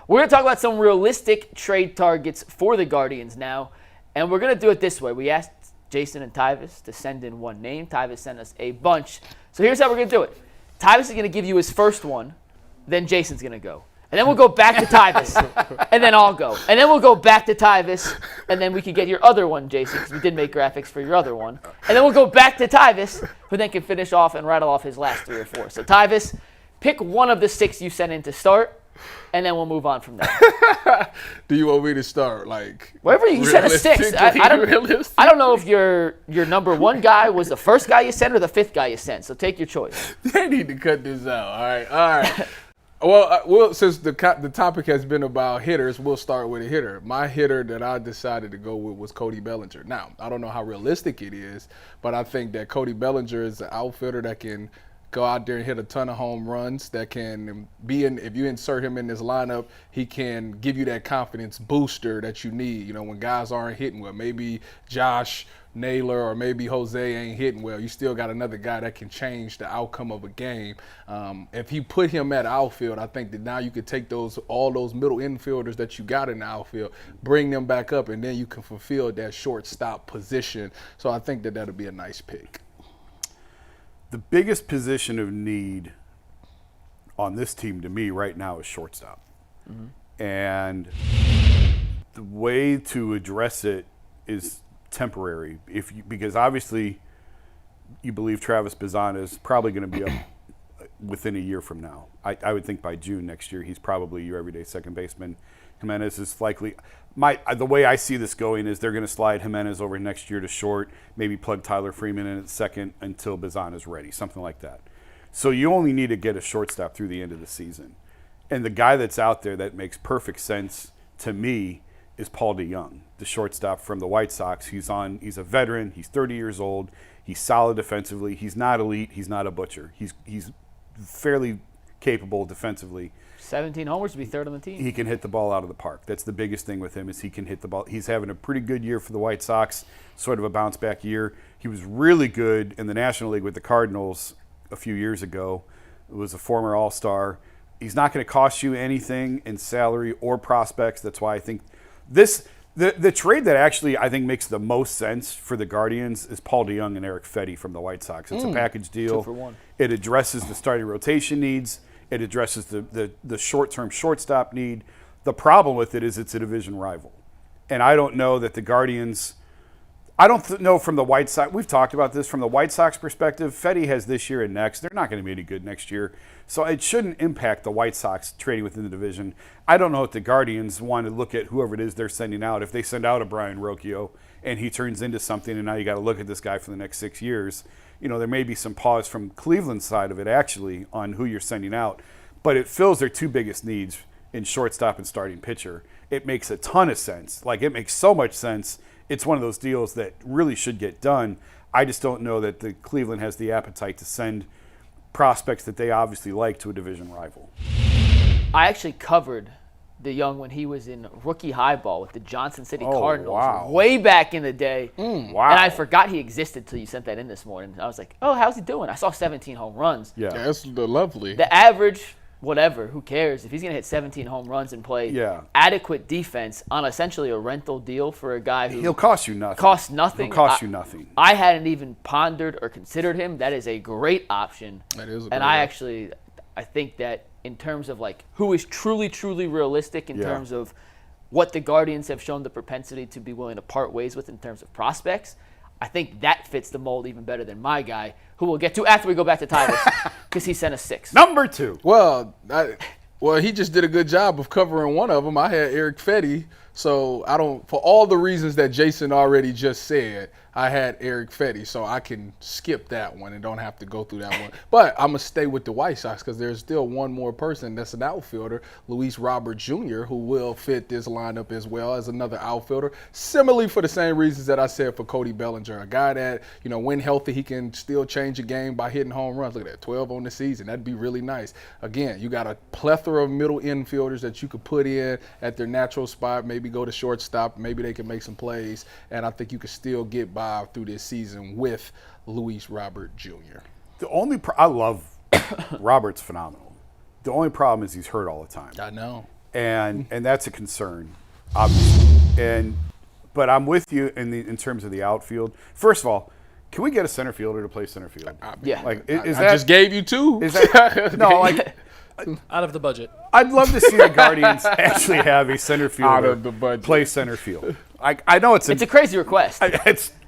We're going to talk about some realistic trade targets for the Guardians now, and we're going to do it this way. We asked Jason and Tyvis to send in one name. Tyvis sent us a bunch. So here's how we're going to do it. Tyvis is going to give you his first one, then Jason's going to go. And then we'll go back to Tyvis, and then I'll go. And then we'll go back to Tyvis, and then we can get your other one, Jason, because we did make graphics for your other one. And then we'll go back to Tyvis, who then can finish off and rattle off his last 3 or 4. So Tyvis, pick one of the 6 you sent in to start, and then we'll move on from there. Do you want me to start? Like wherever you sent a 6. I don't know if your number 1 guy was the first guy you sent or the 5th guy you sent. So take your choice. They need to cut this out. All right. Well, since the topic has been about hitters, we'll start with a hitter. My hitter that I decided to go with was Cody Bellinger. Now, I don't know how realistic it is, but I think that Cody Bellinger is an outfielder that can go out there and hit a ton of home runs, that can be in, if you insert him in this lineup, he can give you that confidence booster that you need. You know, when guys aren't hitting well, maybe Josh Naylor or maybe Jose ain't hitting well, you still got another guy that can change the outcome of a game. If you put him at outfield, I think that now you could take all those middle infielders that you got in the outfield, bring them back up, and then you can fulfill that shortstop position. So I think that that'll be a nice pick. The biggest position of need on this team to me right now is shortstop. Mm-hmm. And the way to address it is temporary. Because obviously you believe Travis Bazzana is probably going to be up within a year from now. I would think by June next year he's probably your everyday second baseman. Jimenez is likely. The way I see this going is they're going to slide Jimenez over next year to short, maybe plug Tyler Freeman in at second until Bazzana is ready, something like that. So you only need to get a shortstop through the end of the season. And the guy that's out there that makes perfect sense to me is Paul DeJong, the shortstop from the White Sox. He's a veteran. He's 30 years old. He's solid defensively. He's not elite. He's not a butcher. He's fairly capable defensively. 17 homers to be 3rd on the team. He can hit the ball out of the park. That's the biggest thing with him is he can hit the ball. He's having a pretty good year for the White Sox, sort of a bounce-back year. He was really good in the National League with the Cardinals a few years ago. He was a former All-Star. He's not going to cost you anything in salary or prospects. That's why I think the trade that actually I think makes the most sense for the Guardians is Paul DeJong and Erick Fedde from the White Sox. It's a package deal. 2 for 1. It addresses the starting rotation needs. It addresses the short-term shortstop need. The problem with it is it's a division rival. And I don't know that the Guardians – I don't know from the White Sox – we've talked about this from the White Sox perspective. Fedde has this year and next. They're not going to be any good next year. So it shouldn't impact the White Sox trading within the division. I don't know if the Guardians want to look at whoever it is they're sending out. If they send out a Brian Rocchio and he turns into something and now you got to look at this guy for the next 6 years – you know, there may be some pause from Cleveland's side of it, actually, on who you're sending out. But it fills their 2 biggest needs in shortstop and starting pitcher. It makes a ton of sense. Like, it makes so much sense. It's one of those deals that really should get done. I just don't know that the Cleveland has the appetite to send prospects that they obviously like to a division rival. I actually covered DeJong when he was in rookie highball with the Johnson City Cardinals way back in the day. Wow. And I forgot he existed till you sent that in this morning. I was like, oh, how's he doing? I saw 17 home runs. Yeah, that's lovely. The average, whatever, who cares? If he's going to hit 17 home runs and play adequate defense on essentially a rental deal for a guy who he'll cost you nothing. Costs nothing. He'll cost you nothing. I hadn't even pondered or considered him. That is a great option. That is a great and I think that in terms of like who is truly, truly realistic in terms of what the Guardians have shown the propensity to be willing to part ways with in terms of prospects, I think that fits the mold even better than my guy, who we'll get to after we go back to Tyler, because he sent us 6. Number 2. Well, he just did a good job of covering one of them. I had Erick Fedde, so for all the reasons that Jason already just said, I had Erick Fedde, so I can skip that one and don't have to go through that one. But I'm going to stay with the White Sox because there's still one more person that's an outfielder, Luis Robert Jr., who will fit this lineup as well as another outfielder. Similarly, for the same reasons that I said for Cody Bellinger, a guy that, you know, when healthy, he can still change a game by hitting home runs. Look at that, 12 on the season. That'd be really nice. Again, you got a plethora of middle infielders that you could put in at their natural spot, maybe go to shortstop, maybe they can make some plays, and I think you could still get by through this season with Luis Robert Jr. The only I love Robert's phenomenal. The only problem is he's hurt all the time. I know. and that's a concern, obviously. But I'm with you in terms of the outfield. First of all, can we get a center fielder to play center field? Yeah. Like, I just gave you 2. Is that no? Like, Out of the budget. I'd love to see the Guardians actually have a center fielder Out of the budget. play center field. I know it's a crazy request. I mean,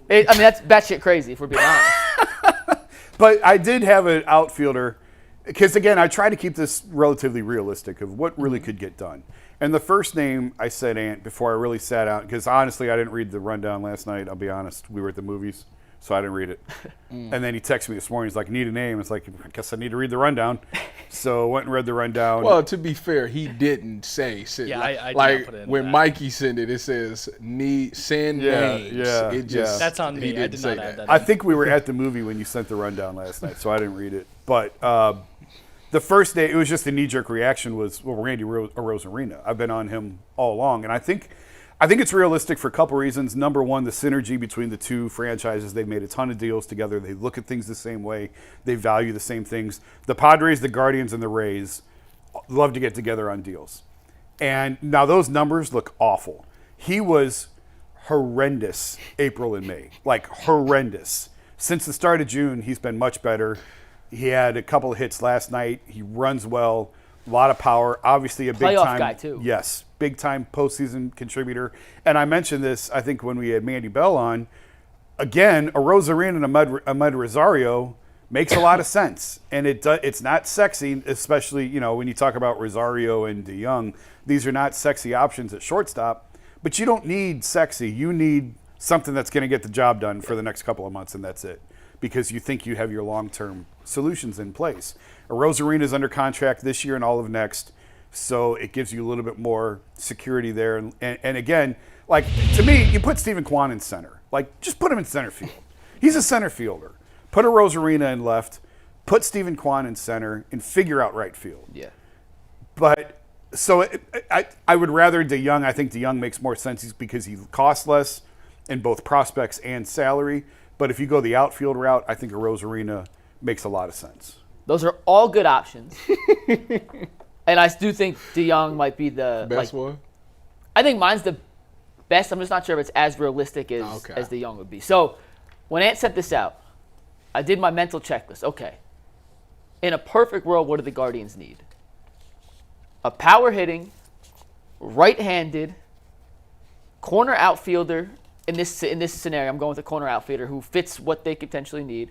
that's batshit crazy, if we're being honest. But I did have an outfielder, because again, I try to keep this relatively realistic of what really could get done. And the first name I said Ant before I really sat out, because honestly I didn't read the rundown last night. I'll be honest, we were at the movies, so I didn't read it. And then he texted me this morning. He's like, "Need a name?" It's like, I guess I need to read the rundown. So I went and read the rundown. Well, to be fair, he didn't say. Yeah, I did like not put it in when that. Mikey sent it, it says send names. Yeah, it just That's on me. I didn't did say not add that. I think we were at the movie when you sent the rundown last night, so I didn't read it. But the first day, it was just a knee-jerk reaction was, well, Randy Arozarena. I've been on him all along, and I think it's realistic for a couple reasons. Number one, the synergy between the two franchises. They've made a ton of deals together. They look at things the same way. They value the same things. The Padres, the Guardians, and the Rays love to get together on deals. And now those numbers look awful. He was horrendous April and May, like horrendous. Since the start of June, he's been much better. He had a couple of hits last night. He runs well, a lot of power. Obviously a Playoff big-time guy, too. Yes, big-time postseason contributor. And I mentioned this, I think, when we had Mandy Bell on. Again, Arozarena and Ahmed Rosario makes a lot of sense. And it's not sexy, especially, when you talk about Rosario and DeJong. These are not sexy options at shortstop. But you don't need sexy. You need something that's going to get the job done for the next couple of months, and that's it. Because you think you have your long-term solutions in place. Arozarena is under contract this year and all of next, so it gives you a little bit more security there. And again, like, to me, you put Steven Kwan in center. Like, just put him in center field. He's a center fielder. Put Arozarena in left, put Steven Kwan in center, and figure out right field. Yeah. But so I would rather DeJong. I think DeJong makes more sense because he costs less in both prospects and salary. But if you go the outfield route, I think Arozarena makes a lot of sense. Those are all good options. And I do think DeJong might be the best one. I think mine's the best. I'm just not sure if it's as realistic as DeJong would be. So when Ant sent this out, I did my mental checklist. Okay. In a perfect world, what do the Guardians need? A power hitting, right-handed, corner outfielder. In this scenario, I'm going with a corner outfielder who fits what they could potentially need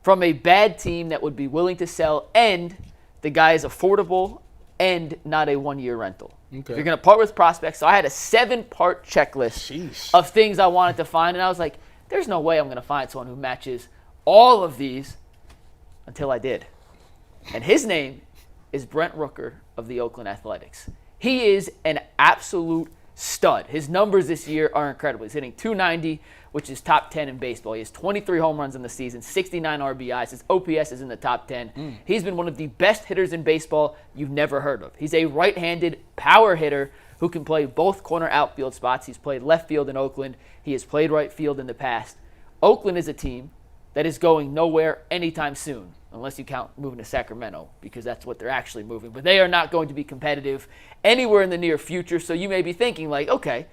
from a bad team that would be willing to sell, and the guy is affordable and not a one-year rental. Okay. You're going to part with prospects. So I had a 7-part checklist of things I wanted to find, and I was like, there's no way I'm going to find someone who matches all of these until I did. And his name is Brent Rooker of the Oakland Athletics. He is an absolute stud. His numbers this year are incredible. He's hitting .290, which is top 10 in baseball. He has 23 home runs in the season, 69 RBIs. His OPS is in the top 10. He's been one of the best hitters in baseball you've never heard of. He's a right-handed power hitter who can play both corner outfield spots. He's played left field in Oakland. He has played right field in the past. Oakland is a team that is going nowhere anytime soon, unless you count moving to Sacramento, because that's what they're actually moving. But they are not going to be competitive anywhere in the near future. So you may be thinking, like, okay,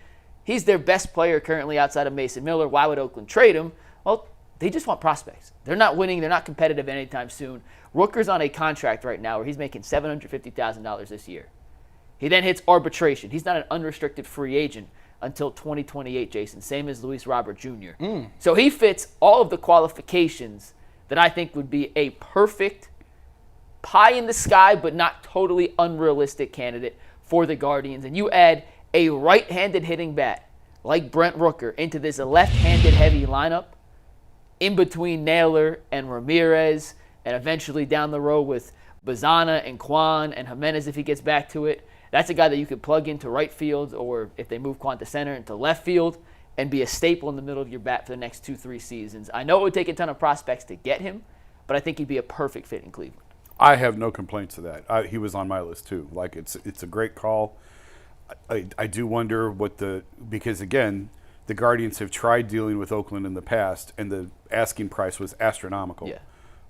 he's their best player currently outside of Mason Miller. Why would Oakland trade him? Well, they just want prospects. They're not winning. They're not competitive anytime soon. Rooker's on a contract right now where he's making $750,000 this year. He then hits arbitration. He's not an unrestricted free agent until 2028, Jason, same as Luis Robert Jr. So he fits all of the qualifications that I think would be a perfect pie in the sky but not totally unrealistic candidate for the Guardians. And you add a right-handed hitting bat like Brent Rooker into this left-handed heavy lineup in between Naylor and Ramirez and eventually down the road with Bazana and Kwan and Jimenez if he gets back to it. That's a guy that you could plug into right field, or if they move Quan to center, into left field and be a staple in the middle of your bat for the next 2-3 seasons. I know it would take a ton of prospects to get him, but I think he'd be a perfect fit in Cleveland. I have no complaints to that. He was on my list too. Like, it's a great call. I do wonder because again, the Guardians have tried dealing with Oakland in the past, and the asking price was astronomical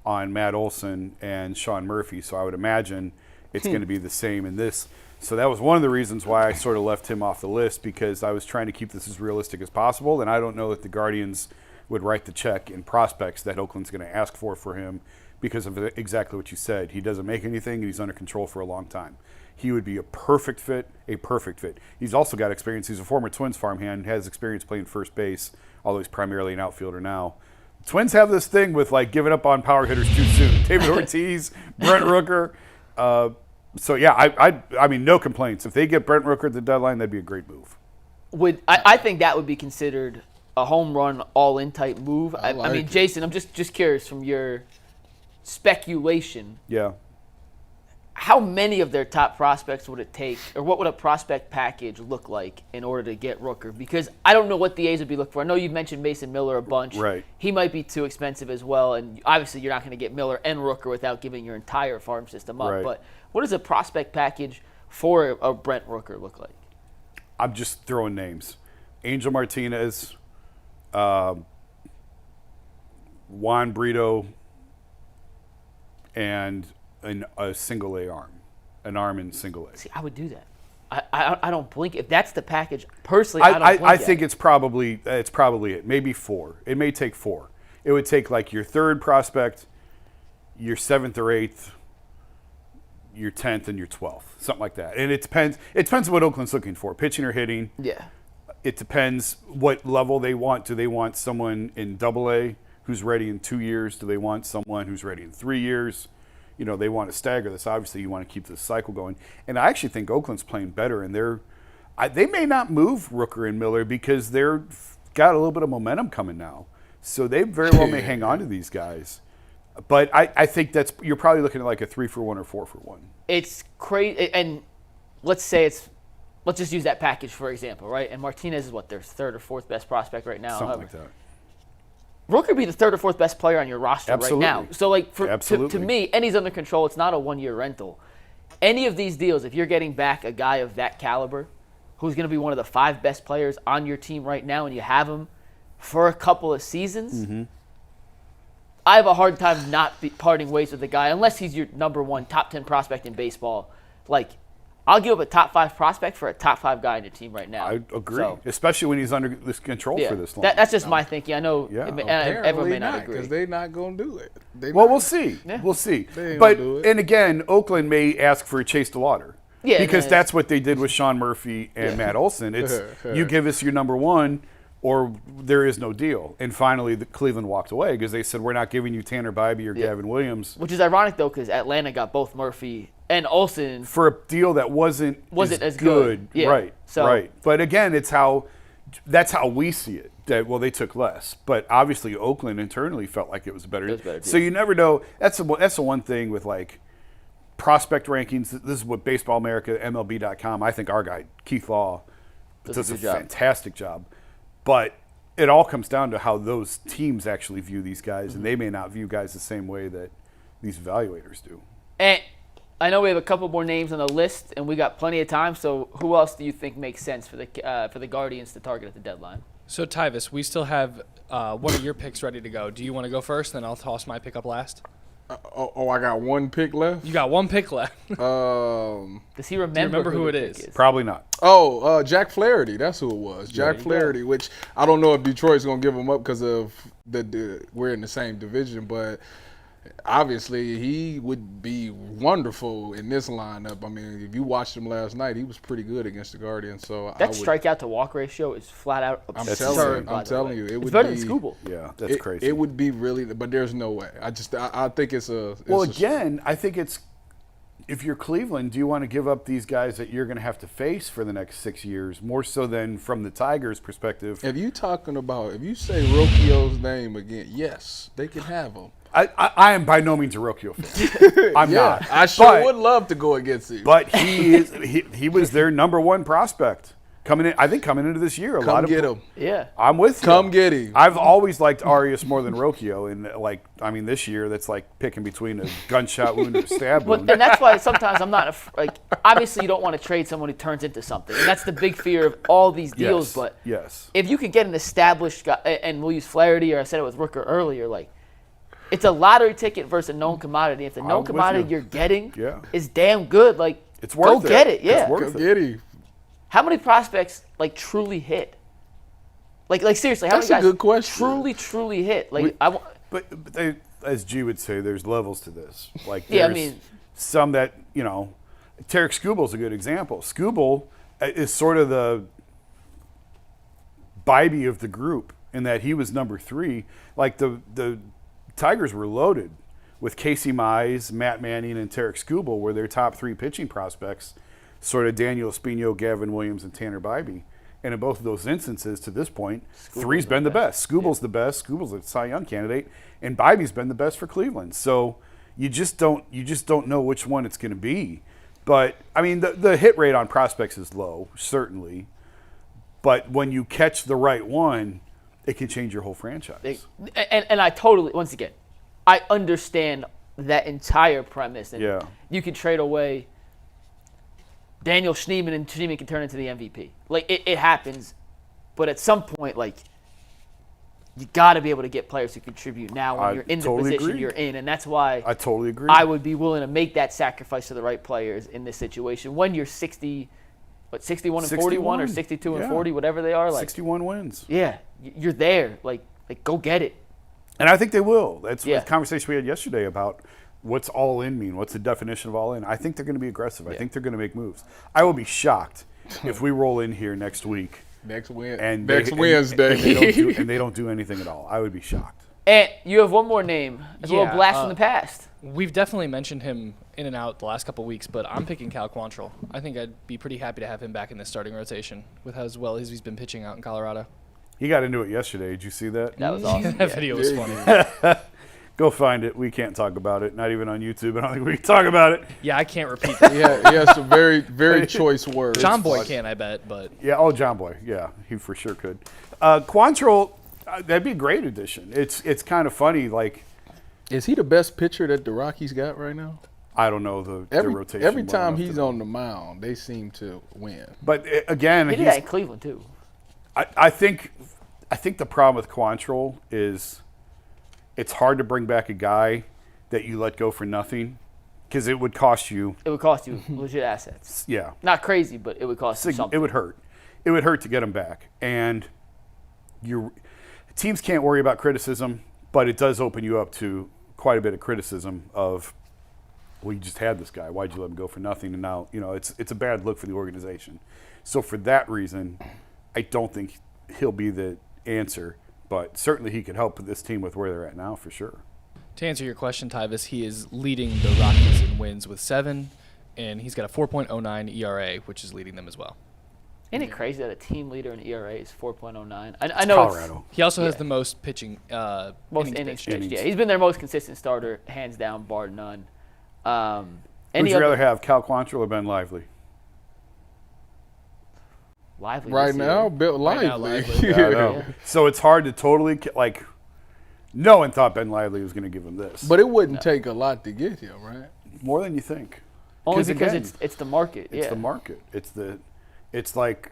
on Matt Olson and Sean Murphy. So I would imagine it's going to be the same in this. So that was one of the reasons why I sort of left him off the list, because I was trying to keep this as realistic as possible, and I don't know that the Guardians would write the check in prospects that Oakland's going to ask for him because of exactly what you said. He doesn't make anything, and he's under control for a long time. He would be a perfect fit. He's also got experience. He's a former Twins farmhand, has experience playing first base, although he's primarily an outfielder now. Twins have this thing with like giving up on power hitters too soon. David Ortiz, Brent Rooker. So yeah, I mean, no complaints. If they get Brent Rooker at the deadline, that'd be a great move. I think that would be considered a home run, all-in type move. I mean, Jason, I'm just curious from your speculation. Yeah. How many of their top prospects would it take, or what would a prospect package look like in order to get Rooker? Because I don't know what the A's would be looking for. I know you've mentioned Mason Miller a bunch. Right. He might be too expensive as well, and obviously you're not going to get Miller and Rooker without giving your entire farm system up. Right. But what does a prospect package for a Brent Rooker look like? I'm just throwing names. Angel Martinez, Juan Brito, and a single A arm, an arm in single A. See, I would do that. I don't blink. If that's the package, personally, I don't blink I think it's probably it. Maybe 4. It may take 4. It would take like your 3rd prospect, your 7th or 8th, your 10th, and your 12th, something like that. And it depends. It depends on what Oakland's looking for, pitching or hitting. Yeah. It depends what level they want. Do they want someone in AA who's ready in 2 years? Do they want someone who's ready in 3 years? You know, they want to stagger this. Obviously, you want to keep this cycle going. And I actually think Oakland's playing better, and they may not move Rooker and Miller because they're got a little bit of momentum coming now. So they very well may hang on to these guys. But I think you're probably looking at like a 3-for-1 or 4-for-1. It's crazy. And let's just use that package for example, right? And Martinez is their 3rd or 4th best prospect right now. Something like that. Rooker would be the 3rd or 4th best player on your roster Absolutely. right now. So, like, to me, and he's under control, it's not a 1-year rental. Any of these deals, if you're getting back a guy of that caliber who's going to be one of the 5 best players on your team right now and you have him for a couple of seasons, I have a hard time not parting ways with the guy unless he's your number 1 top 10 prospect in baseball. Like, I'll give up a top 5 prospect for a top 5 guy on your team right now. I agree, so, especially when he's under this control for this long. That's just my thinking. I know everyone may not not agree. because they're not going to do it. We'll see. Yeah. We'll see. They ain't But gonna do it. and again, Oakland may ask for a Chase DeLauder. Yeah, because that's what they did with Sean Murphy and Matt Olson. It's you give us your number 1, or there is no deal. And finally, Cleveland walked away because they said we're not giving you Tanner Bybee or Gavin Williams, which is ironic though, because Atlanta got both Murphy and Olson for a deal that wasn't as good. Yeah. Right. So, right. But again, that's how we see it. That they took less, but obviously Oakland internally felt like it was a better deal. So you never know. That's the one thing with like prospect rankings. This is what Baseball America, MLB.com. I think our guy Keith Law does a fantastic job. But it all comes down to how those teams actually view these guys, and they may not view guys the same way that these evaluators do. And I know we have a couple more names on the list, and we got plenty of time. So who else do you think makes sense for the Guardians to target at the deadline? So, Tyvis, we still have one of your picks ready to go. Do you want to go first, then I'll toss my pick up last? I got 1 pick left? You got 1 pick left. Does he remember who it is? Probably not. Jack Flaherty. That's who it was. Jack Flaherty, which I don't know if Detroit's going to give him up because of we're in the same division, but obviously he would be wonderful in this lineup. I mean, if you watched him last night, he was pretty good against the Guardians. So that strikeout to walk ratio is flat out absurd. I'm telling you, it would better be than Skubal. Yeah, that's crazy. It would be really, but there's no way. I think it's a. I think it's. If you're Cleveland, do you want to give up these guys that you're going to have to face for the next 6 years, more so than from the Tigers' perspective? If you say Rocchio's name again, yes, they can have him. I am by no means a Rocchio fan. I'm not. I would love to go against him. But he was their number 1 prospect coming into this year. Come get him. Yeah, I'm with you. Come get him. I've always liked Arias more than Rocchio, and this year that's like picking between a gunshot wound and a stab wound. And that's why sometimes I'm not obviously you don't want to trade someone who turns into something, and that's the big fear of all these deals. But if you can get an established guy, and we'll use Flaherty, or I said it with Rooker earlier, like. It's a lottery ticket versus a known commodity. If the known commodity you're getting is damn good, like It's worth Go get it, yeah. It's worth Go it. get him. How many prospects like truly hit? Like seriously, how That's many a guys good question. truly hit? Like We- But they, as G would say, there's levels to this. Like Yeah, I there's mean- some that, Tarek Skubal's a good example. Skubal is sort of the Bibby of the group in that he was number 3. Like the Tigers were loaded with Casey Mize, Matt Manning, and Tarek Skubal were their top 3 pitching prospects, sort of Daniel Espino, Gavin Williams, and Tanner Bibby. And in both of those instances, to this point, 3's been the best. Skubal's the best. Skubal's a Cy Young candidate, and Bibby's been the best for Cleveland. So you just don't know which one it's going to be. But I mean, the hit rate on prospects is low, certainly. But when you catch the right one, it can change your whole franchise. And I totally, once again, I understand that entire premise. And Yeah. you could trade away Daniel Schneemann, and Schneemann can turn into the MVP. Like, it happens. But at some point, like, you got to be able to get players who contribute now when I you're in the totally position agree. you're in. And that's why I totally agree. I would be willing to make that sacrifice to the right players in this situation. When you're 61 and 41 or 62 and yeah. 40, whatever they are. Like, 61 wins. yeah, you're there. Like go get it. And I think they will. That's Yeah. the conversation we had yesterday about what's all in mean. What's the definition of all in? I think they're going to be aggressive. I think they're going to make moves. I will be shocked if we roll in here next week Next Wednesday and they don't do anything at all. I would be shocked. And you have one more name. It's a little Yeah, blast from the past. We've definitely mentioned him in and out the last couple weeks, but I'm picking Cal Quantrill. I think I'd be pretty happy to have him back in the starting rotation with as well as he's been pitching out in Colorado. He got into it yesterday. Did you see that? That was awesome. That video was funny. Go find it. We can't talk about it. Not even on YouTube. I don't think we can talk about it. Yeah, I can't repeat that. he has some very, very choice words. John Boy can, I bet, but Yeah. Oh, John Boy. Yeah, he for sure could. Quantrill, that'd be a great addition. It's kind of funny. Like, Is he the best pitcher that the Rockies got right now? I don't know the rotation. Every well time enough he's to know. on the mound, they seem to win. But again, He did that in Cleveland too. I think the problem with Quantrill is it's hard to bring back a guy that you let go for nothing because it would cost you. It would cost you legit assets. Yeah, Not crazy, but it would cost you something. it would hurt. It would hurt to get him back, and teams can't worry about criticism, but it does open you up to quite a bit of criticism of, well, you just had this guy. Why'd you let him go for nothing? And now it's a bad look for the organization. So for that reason, I don't think he'll be the answer, but certainly he could help this team with where they're at now for sure. to answer your question, Tyvis, he is leading the Rockies in wins with 7, and he's got a 4.09 ERA, which is leading them as well. Isn't it crazy that a team leader in ERA is 4.09? I know Colorado. He also has Yeah. the most pitching, most innings pitched. Yeah, he's been their most consistent starter, hands down, bar none. Would you rather have Cal Quantrill or Ben Lively? Lively Right this year. now, Bill Right now, Lively. Lively. Yeah, I know. So it's hard to totally no one thought Ben Lively was going to give him this, But it wouldn't take a lot to get him, right? more than you think. Only because again, it's the market. it's yeah. the market. It's like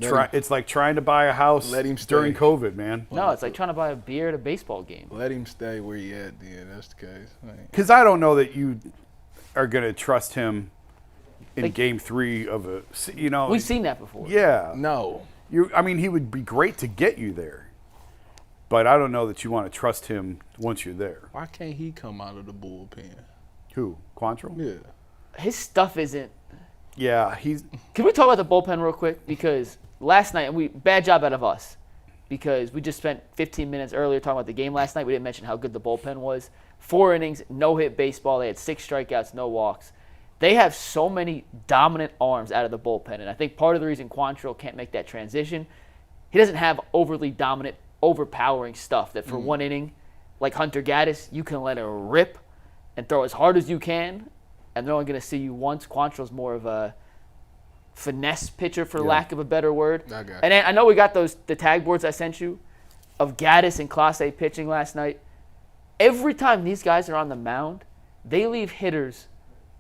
Let him- trying to buy a house Let him during stay. COVID, man. No, it's like trying to buy a beer at a baseball game. Let him stay where he at then. That's the case. Right. Because I don't know that you are going to trust him in Like- Game 3 of a. We've seen that before. Yeah. No. I mean, he would be great to get you there, but I don't know that you want to trust him once you're there. Why can't he come out of the bullpen? Who? Quantrill? Yeah. His stuff isn't. Yeah, he's. Can we talk about the bullpen real quick? Because last night, bad job out of us, because we just spent 15 minutes earlier talking about the game last night. We didn't mention how good the bullpen was. 4 innings, no hit baseball. They had 6 strikeouts, no walks. They have so many dominant arms out of the bullpen, and I think part of the reason Quantrill can't make that transition, he doesn't have overly dominant, overpowering stuff that for 1 inning, like Hunter Gaddis, you can let it rip and throw as hard as you can, and they're only going to see you once. Quantrill's more of a finesse pitcher, for lack of a better word. I got you. And I know we got the tag boards I sent you of Gaddis and Clase A pitching last night. Every time these guys are on the mound, they leave hitters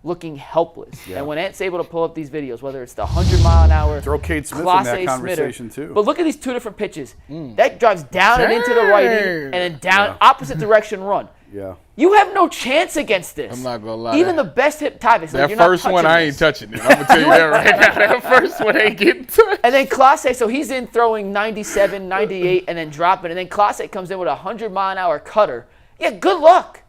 looking helpless. Yeah. And when Ant's able to pull up these videos, whether it's the 100-mile-an-hour Throw Cade Smith in Clase that A conversation, smitter, too. But look at these 2 different pitches. That drives down and into the right inning, and then down Yeah. opposite direction run. Yeah. You have no chance against this. I'm not gonna lie. Even the best hit Tyvus. That first one, I ain't touching it. I'm gonna tell you that right now. That first one ain't getting touched. And then Clase, so he's in throwing 97, 98, and then dropping. And then Clase comes in with a 100-mile-an-hour cutter. Yeah, good luck.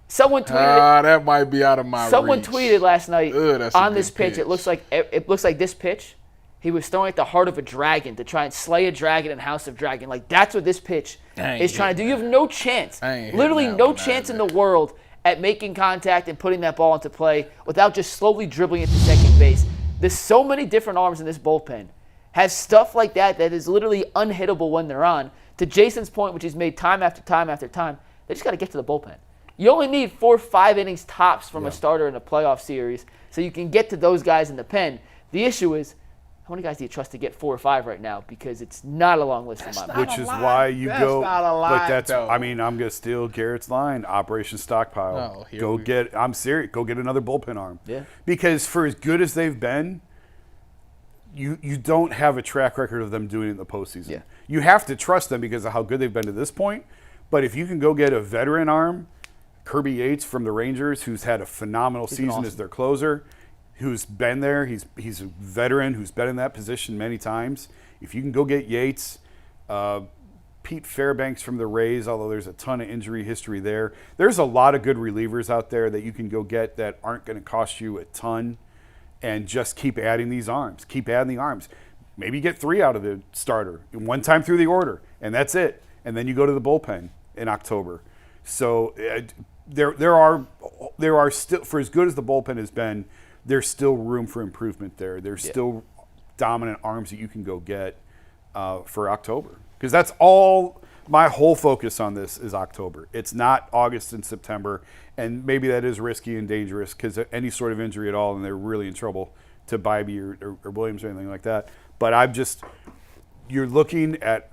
Someone tweeted. That might be out of my Someone reach. tweeted last night That's a on good this pitch. pitch. It looks like this pitch. He was throwing at the heart of a dragon to try and slay a dragon in House of Dragon. Like, that's what this pitch is trying to do. You have no chance, literally no chance in the world at making contact and putting that ball into play without just slowly dribbling it to second base. There's so many different arms in this bullpen. Has stuff like that is literally unhittable when they're on. To Jason's point, which he's made time after time after time, they just got to get to the bullpen. You only need 4 or 5 innings tops from a starter in a playoff series so you can get to those guys in the pen. The issue is, how many guys do you trust to get 4 or 5 right now? Because it's not a long list in my mind. Which is why you go. That's not a lot, But though. I mean, I'm gonna steal Garrett's line. Operation Stockpile. I'm serious. Go get another bullpen arm. Yeah. Because for as good as they've been, you don't have a track record of them doing it in the postseason. Yeah. You have to trust them because of how good they've been to this point. But if you can go get a veteran arm, Kirby Yates from the Rangers, who's had a phenomenal season awesome. as their closer, who's been there. He's a veteran who's been in that position many times. If you can go get Yates, Pete Fairbanks from the Rays, although there's a ton of injury history there. There's a lot of good relievers out there that you can go get that aren't going to cost you a ton, and just keep adding these arms. Keep adding the arms. Maybe get 3 out of the starter, one time through the order, and that's it. And then you go to the bullpen in October. So there are still, for as good as the bullpen has been, there's still room for improvement there. There's still dominant arms that you can go get for October. Because that's all, my whole focus on this is October. It's not August and September. And maybe that is risky and dangerous because any sort of injury at all, and they're really in trouble to Bybee or Williams or anything like that. But you're looking at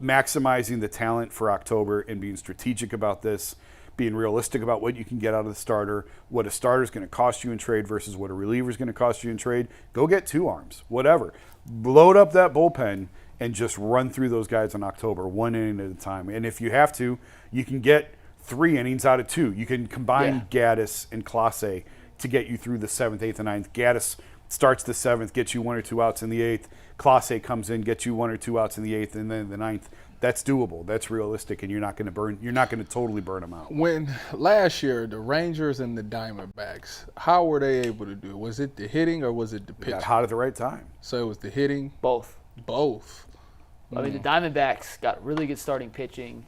maximizing the talent for October and being strategic about this, being realistic about what you can get out of the starter, what a starter is going to cost you in trade versus what a reliever is going to cost you in trade. Go get 2 arms, whatever. Load up that bullpen and just run through those guys in October, 1 inning at a time. And if you have to, you can get 3 innings out of 2. You can combine Gaddis and Clase to get you through the 7th, 8th, and 9th. Gaddis starts the 7th, gets you 1 or 2 outs in the 8th. Clase comes in, gets you 1 or 2 outs in the 8th, and then the 9th. That's doable. That's realistic, and you're not going to totally burn them out. When last year the Rangers and the Diamondbacks, how were they able to do it? Was it the hitting or was it the Got pitching? hot at the right time. So it was the hitting. Both. I mean, the Diamondbacks got really good starting pitching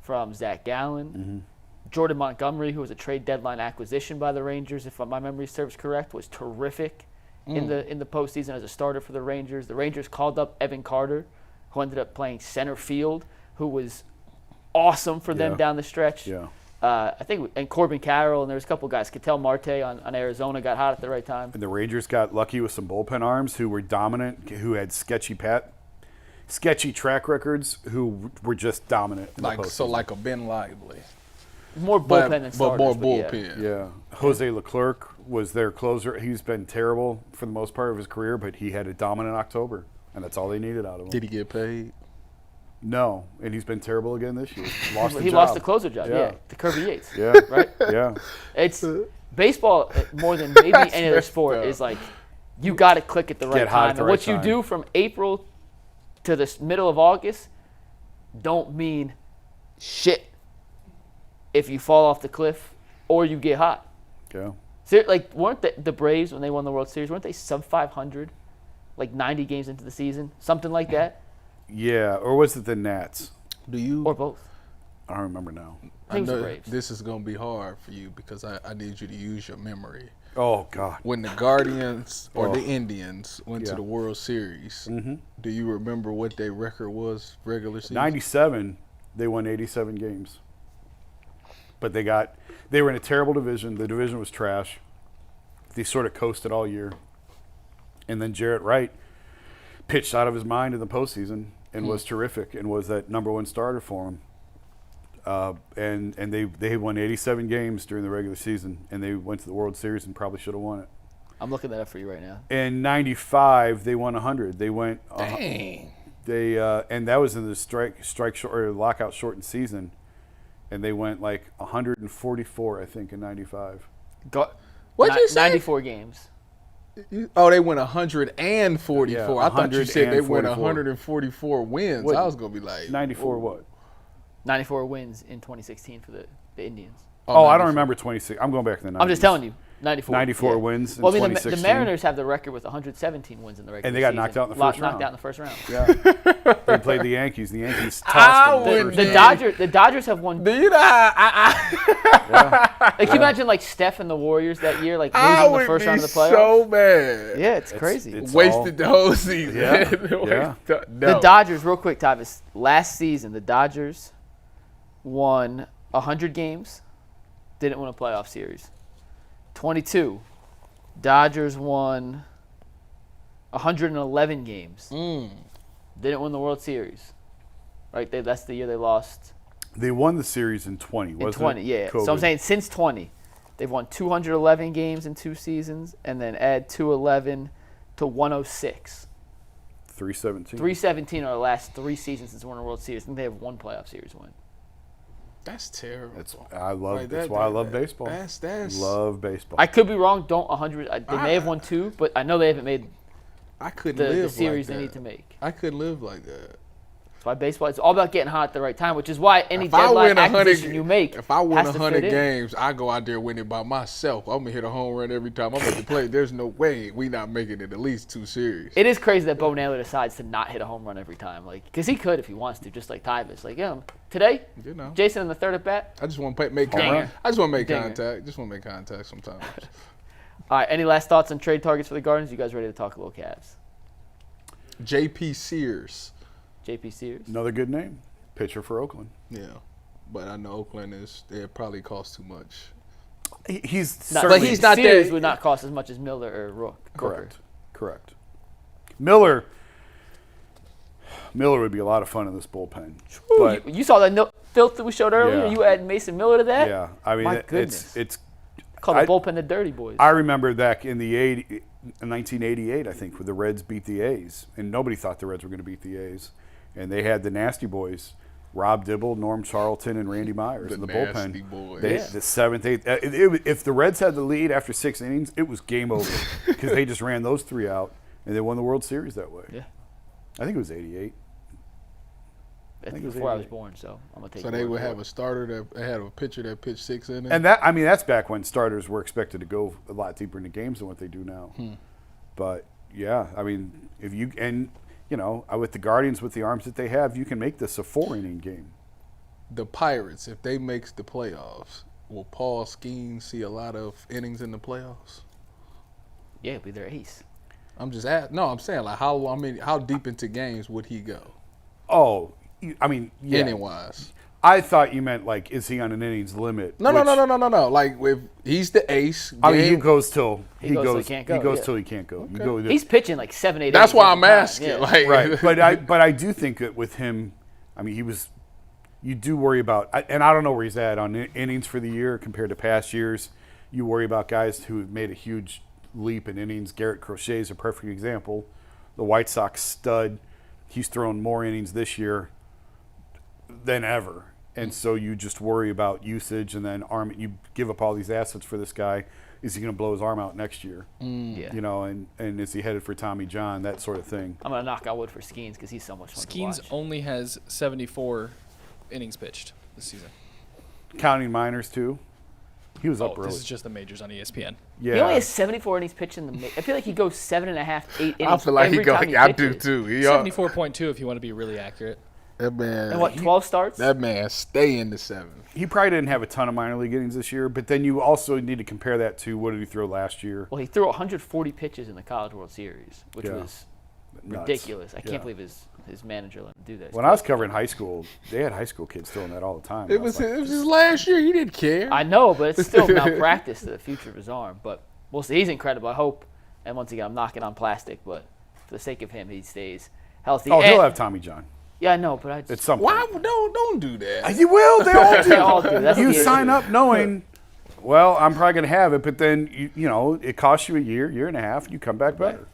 from Zach Gallen. Jordan Montgomery, who was a trade deadline acquisition by the Rangers, if my memory serves correct, was terrific in the postseason as a starter for the Rangers. The Rangers called up Evan Carter, who ended up playing center field, who was awesome for them down the stretch. Yeah. I think, and Corbin Carroll, and there was a couple guys. Ketel Marte on Arizona got hot at the right time. And the Rangers got lucky with some bullpen arms who were dominant, who had sketchy track records, who were just dominant in the postseason. Like a Ben Lively. More bullpen than starters. But more bullpen. Yeah. Jose Leclerc was their closer. He's been terrible for the most part of his career, but he had a dominant October, and that's all they needed out of him. Did he get paid? No, and he's been terrible again this year. He lost the closer job, to Kirby Yates. Yeah. Right? Yeah. It's baseball more than maybe any other sport is like you got to click at the right Get hot time. at the And right what you time. do from April to the middle of August don't mean shit if you fall off the cliff or you get hot. Yeah. So, like, weren't the Braves, when they won the World Series, weren't they sub 500, like 90 games into the season? Something like that? Yeah, or was it the Nats? Or both. I don't remember now. I think it was the know Braves. this is going to be hard for you because I need you to use your memory. Oh, God. When the Guardians or the Indians went to the World Series, Mm-hmm. do you remember what their record was regular season? 97, they won 87 games. But they were in a terrible division. The division was trash. They sort of coasted all year. And then Jarrett Wright pitched out of his mind in the postseason and was terrific and was that number 1 starter for him. And they had won 87 games during the regular season, and they went to the World Series and probably should have won it. I'm looking that up for you right now. In 95, they won 100. They went. Dang. And that was in the strike short or lockout shortened season. and they went like 144, I think, in 95. What'd you say? 94 games. Oh, they went 144. Yeah, I thought you said they went 144. 144 wins. What? I was gonna be like 94 ooh. what? 94 wins in 2016 for the Indians. Oh, I don't remember 26. I'm going back to the 90s. I'm just telling you. 94. 94 wins in Well, I mean, the 2016. Mariners have the record with 117 wins in the regular And they got season. knocked out in the first round. Knocked out in the first round. Yeah. They played the Yankees. The Yankees tossed them. The Dodgers have won. Do you know how Like, can you imagine like Steph and the Warriors that year, like I losing would the first be round of the playoffs? so mad. Yeah, it's crazy. it's Wasted the whole season. Yeah, No. The Dodgers, real quick, Tavis. Last season, the Dodgers won 100 games, didn't win a playoff series. 22, Dodgers won 111 games, didn't win the World Series. Right, that's the year they lost. They won the series in 20, wasn't In 20, it? yeah. COVID. So I'm saying since 20, they've won 211 games in 2 seasons, and then add 211 to 106. 317. 317 are the last 3 seasons since winning a World Series. I think they have 1 playoff series win. That's terrible. That's why Like I love baseball. That's Love baseball. I could be wrong. Don't 100. They may have won 2, but I know they haven't made I couldn't the live series like they that. need to make. I couldn't live like that. That's why baseball. It's all about getting hot at the right time, which is why any If I deadline win 100 acquisition you make if I win has to 100 fit in. games, I go out there and win it by myself. I'm gonna hit a home run every time I'm at the plate. There's no way we not making it at least 2 series. It is crazy that Bo Naylor decides to not hit a home run every time, like because he could if he wants to, just like Tyvus. Like, yeah, today, You know, Jason in the third at bat. I just want to make Dinger. contact. I just want to make Dinger. contact. Just want to make contact sometimes. All right. Any last thoughts on trade targets for the Guardians? You guys ready to talk a little Cavs? J.P. Sears. JP Sears. Another good name. Pitcher for Oakland. Yeah, but I know Oakland it probably costs too much. He's Not, certainly but he's not Sears there. would not cost as much as Miller or Rook. Correct. Miller would be a lot of fun in this bullpen. Ooh, But you saw that filth that we showed earlier. Yeah. You add Mason Miller to that. yeah, I mean My goodness. it's Call the I- bullpen the Dirty Boys. I remember back in 1988, I think, when the Reds beat the A's, and nobody thought the Reds were going to beat the A's, and they had the Nasty Boys, Rob Dibble, Norm Charlton, and Randy Myers The in the Nasty bullpen. Boys. The 7th, 8th. If the Reds had the lead after 6 innings, it was game over because they just ran those 3 out, and they won the World Series that way. Yeah. I think it was 88. That's think it was before I was 88. born, so I'm gonna take. So your they word would for have it. a starter that had a pitcher that pitched 6 innings. And that's back when starters were expected to go a lot deeper into games than what they do now. But yeah, I mean, with the Guardians, with the arms that they have, you can make this a 4-inning game. The Pirates, if they makes the playoffs, will Paul Skeens see a lot of innings in the playoffs? Yeah, it'll be their ace. I'm just asking. No, I'm saying like how deep into games would he go? Oh, I mean, yeah. Inning wise. I thought you meant like, is he on an innings limit? No. Like if he's the ace. I mean, he game- goes till He goes till he can't go, He goes yeah. till he can't go. You Okay. go He's pitching like 7, 8. That's innings why at I'm a time. asking. Yeah. Like, right, but I do think that with him, I mean, you do worry about, and I don't know where he's at on innings for the year compared to past years. You worry about guys who have made a huge leap in innings. Garrett Crochet is a perfect example. The White Sox stud. He's thrown more innings this year than ever. And so you just worry about usage, and then you give up all these assets for this guy. Is he going to blow his arm out next year? Yeah. And is he headed for Tommy John? That sort of thing. I'm gonna knock out wood for Skeens because he's so much fun to Skeens watch. only has 74 innings pitched this season. Counting minors too. He was up early. This is just the majors on ESPN. Yeah. He only has 74 innings pitched in the. I feel like he goes 7.5, 8 innings. I feel like he every go. time I do pitches. too. He 74.2 if you want to be really accurate. that man. And what, 12 starts? That man stay in the 7. He probably didn't have a ton of minor league innings this year, but then you also need to compare that to what did he throw last year? Well, he threw 140 pitches in the College World Series, which Yeah. was Nuts. ridiculous. I Yeah. can't believe his manager let him do that. When I was covering high school, they had high school kids throwing that all the time. It was his last year. He didn't care. I know, but it's still malpractice to the future of his arm. But we'll see. He's incredible. I hope. And once again, I'm knocking on plastic, but for the sake of him, he stays healthy. Oh, he'll And- have Tommy John. Yeah, I know, but I just. It's something. Why don't do that? You will. They all do. They all do. That's You the sign issue. up knowing, well, I'm probably going to have it, but then, it costs you a year and a half, and you come back better.